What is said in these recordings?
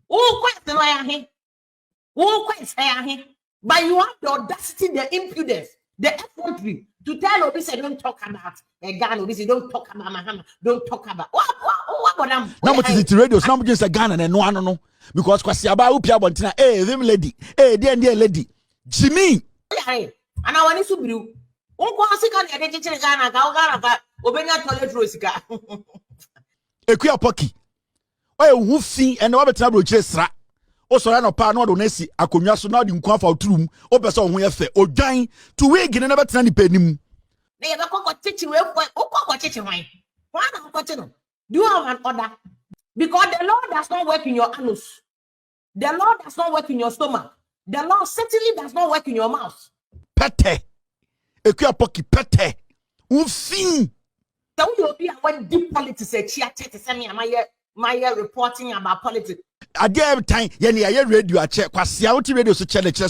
Oh, quite the oh, quite but you have the audacity, the impudence, the effrontery to tell Obisi don't talk about a gun, Obisi don't talk about Mahama, don't talk about what I'm. Now what is it radio? Now just a gun and no because Kwasiaba Upia Bontina, Vimlady, dear lady, Jimmy. And I want to be you. Oh, can you get Ghana, Ghana, Obenya toilet rosika. Ekuya Poki. Oh, who see and over trouble chesra. Also, I know pa no donesi akonwa so na di nkwa fa oturum o pese o ho ye fe odwan to we gine na betena ni panim na ye be kokko chichi we kokko chichi hwan na kokko no do you have an order because the Lord does not work in your anus, the Lord does not work in your stomach, the Lord certainly does not work in your mouth. Pete Ekuya Poki pete unfin so you be when deep politics e chia tete se me my reporting about politics. At every time, Yenny, radio, I check, Quasiauti radio, so challenge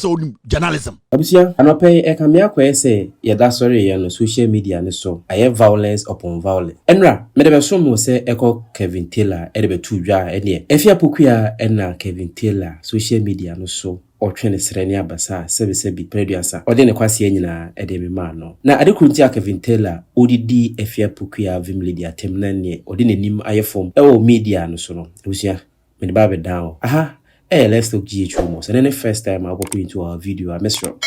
journalism. Abusia, anope ekamia kwa ese yeda sorry ya no social media ne so aye violence upon violence. Enra, medebe so mo se eko Kevin Taylor edebe tudwa ene. Afia Pokuaa enna Kevin Taylor social media no so otwene sereni abasa sebi preduasa. Ode ne kwasi enyina edebe ma no. Na adekunti a Kevin Taylor odidi Afia Pokuaa Vimlady atemna ne ode ne nim aye form ewo media no so no. Abusia me the down. Let's talk GH more. So then the first time I pop into our video, I miss you.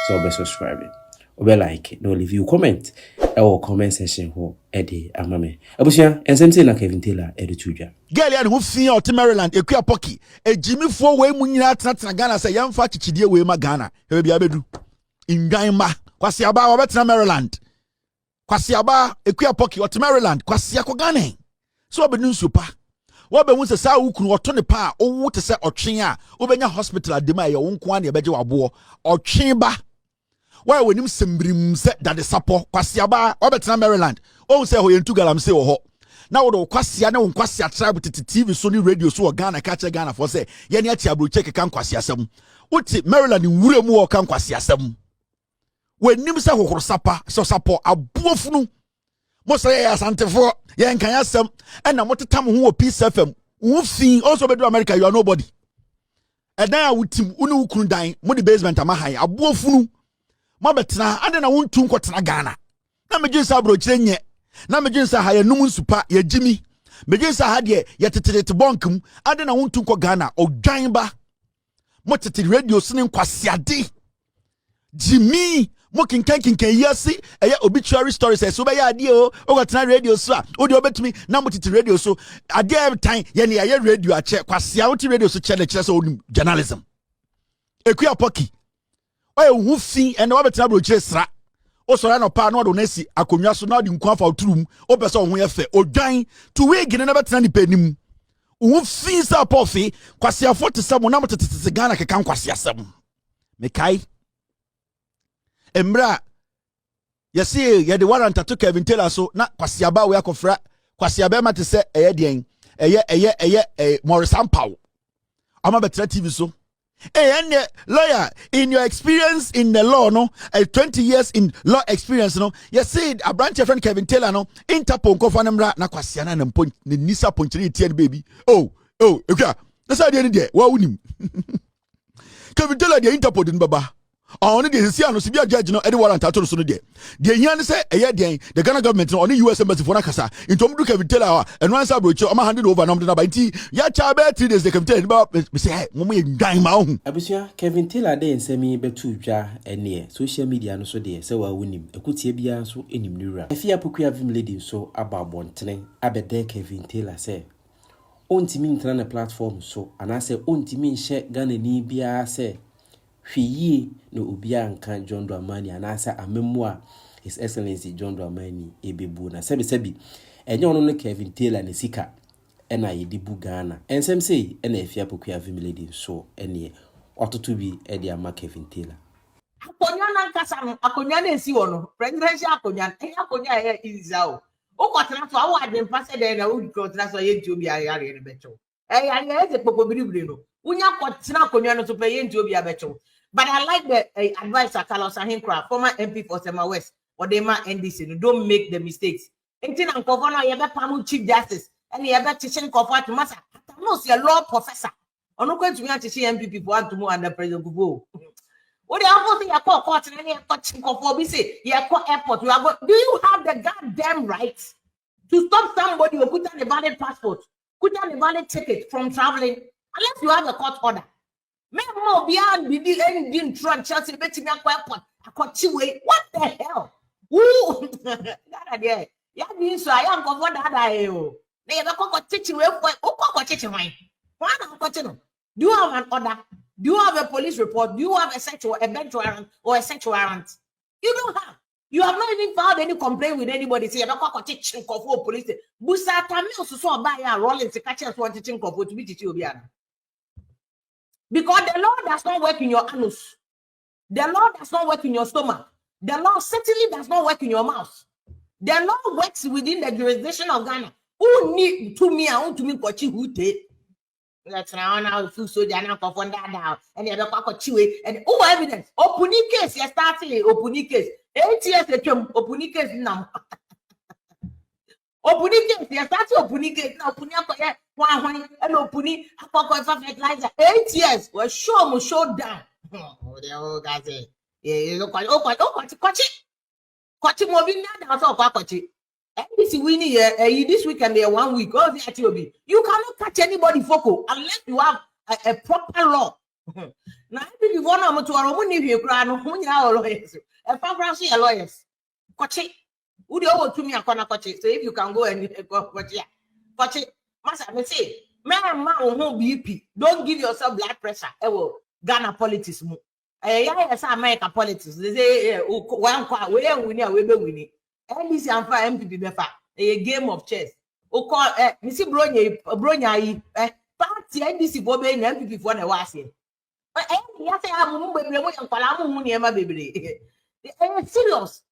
So be subscribing. Or be like, no leave you comment. Or comment section ho Eddie Amame. Abusia, and same thing like Kevin Taylor, Eddie Tuja. Girl, and who see out Maryland, Ekuya Poki, a Jimmy 4 way munina at Ghana say young fat chidia way Magana. He'll be able in Gaima, Kwasiaba, Wobodam Maryland. Kwasiaba, Ekuya Poki, or Maryland, Kwasiako Ghana. So be new super. Wabe wunse sa ukunu otone pa owo te se otwen a obenya hospital adema ye wonko an ye beje wabo otwen ba wa wenim sembrim se dade sapo Kwasiaba Wobodam Maryland o se ho yentu galamse wo ho na wo do Kwasia na Kwasia tribe tete TV so ni radio so Ghana ka che Ghana for se ye ne ati abroche keka Kwasiasem uti Maryland nwure mu wo kan Kwasiasem wenim se hohoro sapa so sapo abuofunu Mosa ya santefo ya nkanya sem na motetam ho Peace FM wufin also be do America you are nobody edan wutim unu ukunu dan mo the basement amahan aboofunu mo betena ade na wontu nkotena Ghana na mejinsa bro kirenye na mejinsa ha ya num nsupa ya jimi mejinsa ha de ya tetetete bonkum ade na wontu nko Ghana odwan ba mo tete radio sene Kwasiade jimi mo kinkan yesi obituary stories so be ya ade o got radio so o de obetumi na mo titi radio so ade every time ye ne ya radio a che Kwasiauti radio so chele so journalism Ekuya Poki hu fin ene Wobodam bro chire sra o so na pa no do na si akonwa so na de nkwa fa oturum o pese o ho ye fe odwan to we gine na betena ni panim hu fin sa pofi Kwasiafo te sabo na mo tete Ghana kekan Kwasiasem me kai Emra yesi ye the warrant to Kevin Taylor so na Kwasiaba we akofra Kwasiaba ma te se den Morris Ampaw ama betra TV so lawyer in your experience in the law no 20 years in law experience no yesi a branch friend Kevin Taylor no Interpol ko fa nemra na Kwasiana na mpon ni nisa ponchiri tie baby ekwa na sa de de wa unim Kevin Taylor de Interpol din baba on the see no sibia judge no warrant ato so no de hian say the Ghana government no on US embassy for na kasa intom do Kevin Taylor and one side brocho am handed over no na by ti ya cha be 3 days they Kevin Taylor me say mo ndan ma hu Abusia Kevin Taylor de nsemi betu dwa ene social media no so de se wa wonim ekutie bia so enim nura Afia Pokuaa Vimlady so ababontene abede Kevin Taylor say ontimi ntana na platform so anase ontimi nhye Ghana ni bia say hwiyi no obia nka John Dramani anasa amemua His Excellency John Dramani ebebu na sebi enye ono no Kevin Taylor ne sika ena yedibu Ghana ensem sei ena Afia Pokuaa Vimlady so ene ototo bi e dia ma Kevin Taylor akonya na nkasa no akonya na esi wo no presidential akonya e izao ukotena to awu adwen pase de na wo ukotena so ye nti obi ayare ne becho ya ze popo biribiri no unya kotena akonya no to pe ye nti obi abecho. But I like the advisor Carlos Ahinkra, former MP for Sema West, or they ma NDC. Don't make the mistakes. Anything and governor, you ever pamu Chief Justice, and you ever teaching Gov't to master. No, you're a law professor. ono kwetumi achichi MPP for atumu under President Kufuor. What the hell thing you call court and you call we say you call airport, you are going. Do you have the goddamn right to stop somebody or put on a valid passport, put on a valid ticket from traveling, unless you have a court order? Me more beyond the end in Trump Chelsea betting airport. What the hell? Ooh, that idea. Yeah, means I am going for that. I they have a teaching way for teaching wine. Why not? Do you have an order? Do you have a police report? Do you have a search bench warrant or a search warrant? You don't have. You have not even filed any complaint with anybody. Say, I'm not teaching for police. Busa Tamil so buy a rolling to catch us one teaching for to be teaching. Because the law does not work in your anus. The law does not work in your stomach. The law certainly does not work in your mouth. The law works within the jurisdiction of Ghana. Who need to me? I want to me kochi who take. Let's now full soldier now confront that down. And the other kochi and evidence. Open case. You starting open case. 8 years open case now. Open case. You starting open case now. Open one and open fertilizer. 8 years. Well, show down. Oh, the old guy say, yeah, you look like Kochi moving now. That's all Kochi. NDC winning this weekend, there 1 week. Oh, the you cannot catch anybody, Foko, unless you have a proper law. Now, if you want to our money, you cry, no, lawyers. A family lawyers. Kochi, would you owe to me a corner Kochi? So if you can go and go, Kochi, must I say, man, BP, don't give yourself blood pressure. Ghana politics. Yes, America politics. They say, one winning. NDC and for MPP befa a game of chess. O call Missy Bronya party NDC for being MPP for the wasi. But yes, I am moving and Palamu baby. Serious.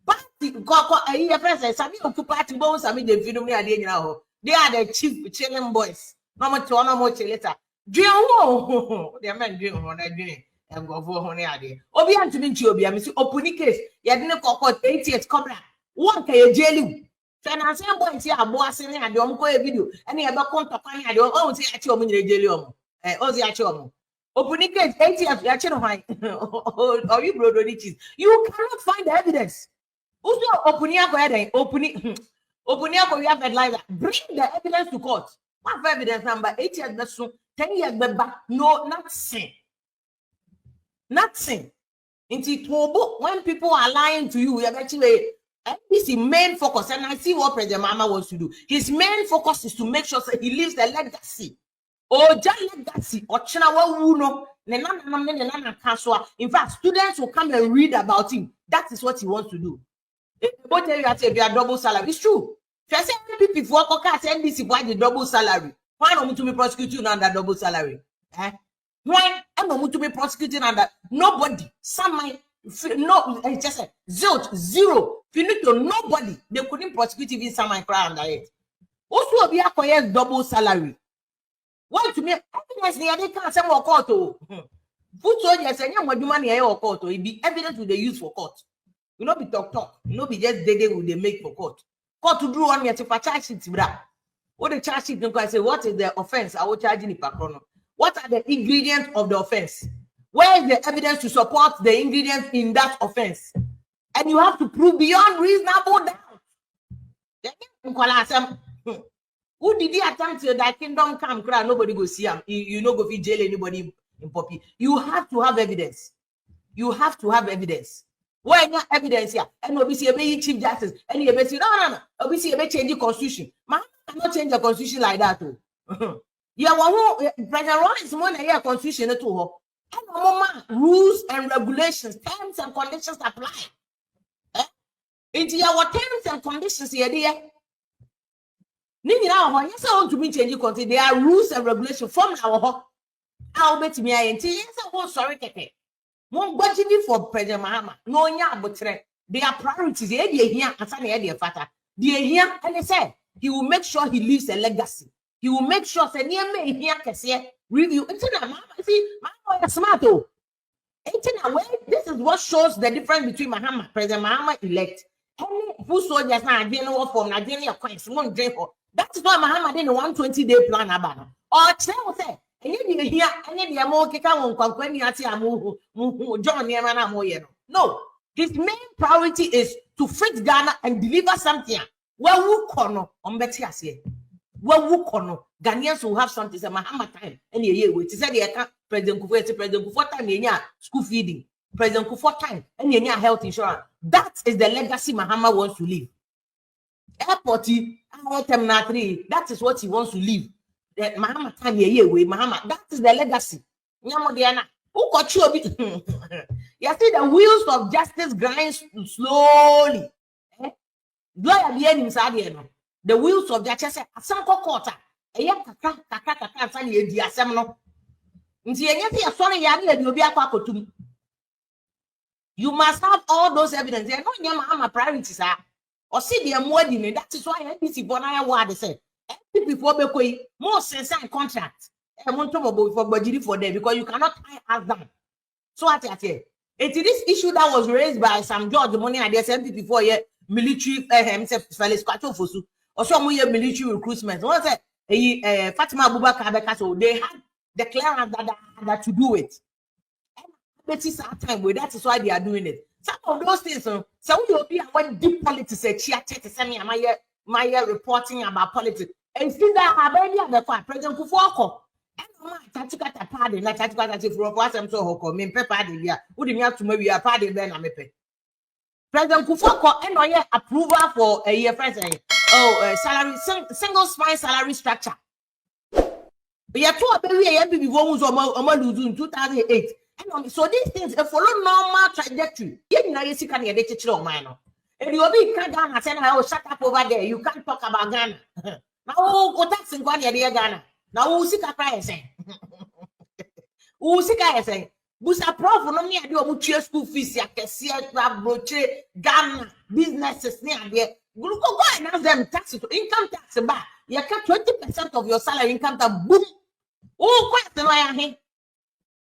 Party got a year present. Some of party bones. I mean, the video me idea now. They are the chief chilling boys. No more to no more later. Dream, the man dream on a dream. And go for honey idea. Obian to me, Obi, I miss open case. You didn't call 8 years cobra. One can jail. Finance boys here, boss in and don't go a video. And you have a contact. I don't own say at your jail. Ozi at your open case 8 years. Or you brother riches. You cannot find the evidence. Who's your opening? We have like that. Bring the evidence to court. What evidence number 8 years? That's so 10 years back. No, nothing. Nothing. When people are lying to you, we are actually this is main focus, and I see what President Mama wants to do. His main focus is to make sure that he leaves the legacy. Oh, just legacy. Or in fact, students will come and read about him. That is what he wants to do. What tell you that if you are double salary, it's true. If say people for NDC why the double salary? Why not to be prosecuting under double salary? Why am I to be prosecuting under nobody? Some might no, just say zero. Finito, nobody. They couldn't prosecute even some might cry under it. Also, be a double salary. Why to me? Evidence near they can't say more court. Put soldiers and young money here or court. It be evidence with they use for court. You not be talk. You not be just dead with they make for court. Court to do on me to charge it. What the charge sheet don't say? What is the offense? I will charge in the What are the ingredients of the offense? Where is the evidence to support the ingredients in that offense? And you have to prove beyond reasonable doubt. Who did he attempt to that kingdom come? Nobody go see him. You know, go fi jail anybody in Poppy. You have to have evidence. You have to have evidence. Why not evidence here? And obviously, a chief justice. And you say, no. Obviously, you change the constitution. Man cannot change the constitution like that. Yeah, President Ron is more than a constitution to her. Rules and regulations, terms and conditions apply. Into our terms and conditions here, dear. Yes, I want to be changing content. There are rules and regulations from our I'll bet me I ain't yes, I want sorry. Won't budget for President Mahama. No, yeah, but their priorities here and Sunny Fata. Dear here, and they said he will make sure he leaves a legacy. He will make sure that near me here can say review. See, Mama is smart. This is what shows the difference between Mahama, President Mahama elect. Any who soldiers now didn't know from Nigeria coins won't drink. That's why Mahama didn't 120-day plan about. Or say And you hear any more kika on when ati amu John Yamana Moyeno. No, his main priority is to fix Ghana and deliver something. Well, who kono on Betias here? Well, who kono Ghanaians will have something. Say Mahama time and ye wait. He said he can't President Kufuor time yenya school feeding. President Kufuor time and yenya health insurance. That is the legacy Mahama wants to leave. Airport, Terminal 3. That is what he wants to leave. Mahama time ye way Mahama. That is the legacy. Nyamodiana. Who got you a bit? You see the wheels of justice grind slowly. Lawyer be inside here no. The wheels of justice say asanko quarter. Eya kaka ansani edi asem no. Nti enye fi so ne yare edi obi akwa kotum. You must have all those evidence. You know Mahama priorities are. Or see the wedding. That is why NDC Bonaya word say. People be more sign contract. I want to for budget for them because you cannot tie us down. So what I say? It is this issue that was raised by some George money and the SMP before military himself Fosu. Or some military recruitment. What say Fatima Abubakar so they had the clearance that to do it. That is our time with that is why they are doing it. Some of those things, so we will be when deep politics my reporting about politics. And still that have any other President Kufuor. And Tachika party, not Tachika for what I'm so hoko, mean pepper, wouldn't you have to maybe a party then I'm a pay. President Kufuor and no approval for a year president. Salary single spine salary structure. We are two baby wounds in 2008. And so these things follow normal trajectory. You know, you see, can you get it on mine? And you'll be Ghana and I shut up over there. You can't talk about Ghana. Now, go tax in Ghana. Now, who's sick? I say, who's sick? I say, Busa Prof. No me adi omu school fees ya kesiye broche Ghana businesses near there. Go and ask them tax to income tax back. You get 20% of your salary income tax. Boom. Oh, quite the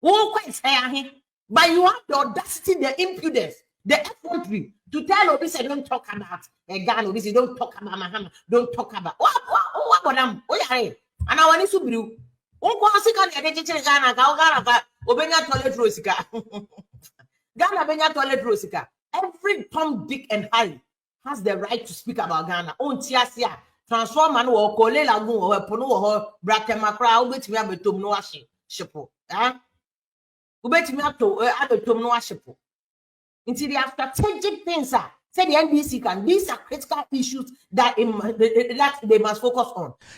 who quite say but you have the audacity, the impudence, the effrontery to tell Obi say don't talk about Ghana. Obi say don't talk about Mahama. Don't talk about what Wobodam. Oh yeah, and I want to be you. Who go see can identify Ghana? Ghana Obenya toilet rosika. Ghana Benya toilet rosika. Every Tom, Dick, and Harry has the right to speak about Ghana. On Tiasia transform man or Kole Lagoon or Pono or Brakemakra. Wait me up with Tom Noashi Shepo. Ubeti me up to other Tom Noashipo. Until they have strategic things, say the NDC can. These are critical issues that they must focus on.